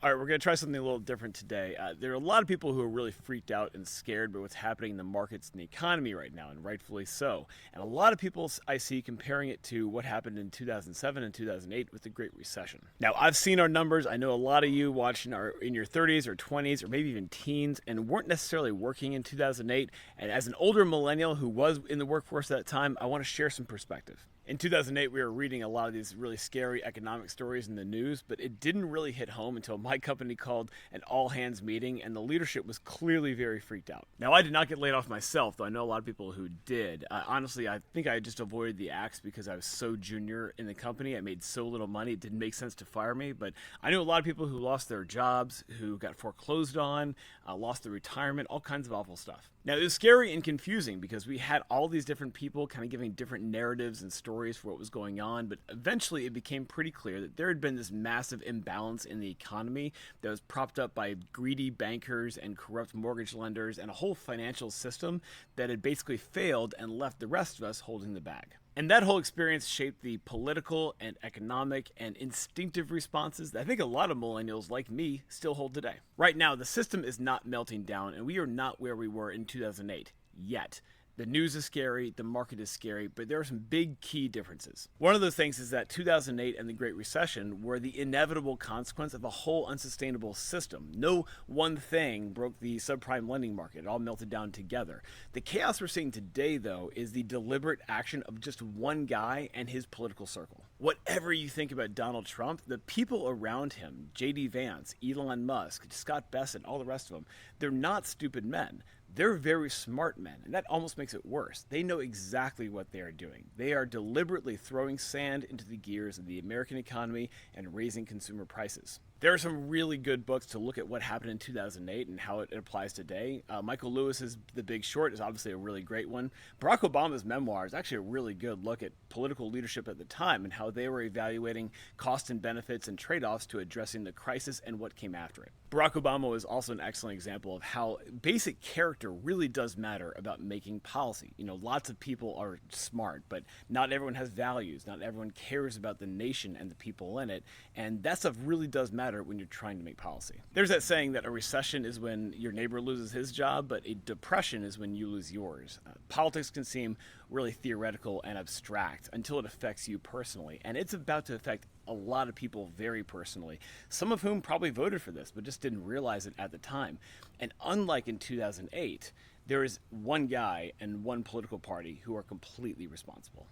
All right, we're going to try something a little different today. There are a lot of people who are really freaked out and scared by what's happening in the markets and the economy right now, and rightfully so. And a lot of people I see comparing it to what happened in 2007 and 2008 with the Great Recession. Now, I've seen our numbers. I know a lot of you watching are in your 30s or 20s or maybe even teens and weren't necessarily working in 2008. And as an older millennial who was in the workforce at that time, I want to share some perspective. In 2008, we were reading a lot of these really scary economic stories in the news, but it didn't really hit home until my company called an all hands meeting, and the leadership was clearly very freaked out. Now, I did not get laid off myself, though I know a lot of people who did. Honestly, I think I just avoided the axe because I was so junior in the company. I made so little money, it didn't make sense to fire me, but I knew a lot of people who lost their jobs, who got foreclosed on, lost their retirement, all kinds of awful stuff. Now, it was scary and confusing because we had all these different people kind of giving different narratives and stories for what was going on, but eventually it became pretty clear that there had been this massive imbalance in the economy that was propped up by greedy bankers and corrupt mortgage lenders and a whole financial system that had basically failed and left the rest of us holding the bag. And that whole experience shaped the political and economic and instinctive responses that I think a lot of millennials like me still hold today. Right now, the system is not melting down, and we are not where we were in 2008 yet. The news is scary, the market is scary, but there are some big key differences. One of those things is that 2008 and the Great Recession were the inevitable consequence of a whole unsustainable system. No one thing broke the subprime lending market. It all melted down together. The chaos we're seeing today, though, is the deliberate action of just one guy and his political circle. Whatever you think about Donald Trump, the people around him, J.D. Vance, Elon Musk, Scott Bessent, all the rest of them, they're not stupid men. They're very smart men, and that almost makes it worse. They know exactly what they are doing. They are deliberately throwing sand into the gears of the American economy and raising consumer prices. There are some really good books to look at what happened in 2008 and how it applies today. Michael Lewis's The Big Short is obviously a really great one. Barack Obama's memoir is actually a really good look at political leadership at the time and how they were evaluating cost and benefits and trade-offs to addressing the crisis and what came after it. Barack Obama is also an excellent example of how basic character really does matter about making policy. You know, lots of people are smart, but not everyone has values. Not everyone cares about the nation and the people in it, and that stuff really does matter when you're trying to make policy. There's that saying that a recession is when your neighbor loses his job, but a depression is when you lose yours. Politics can seem really theoretical and abstract until it affects you personally, and it's about to affect a lot of people very personally, some of whom probably voted for this but just didn't realize it at the time. And unlike in 2008, there is one guy and one political party who are completely responsible.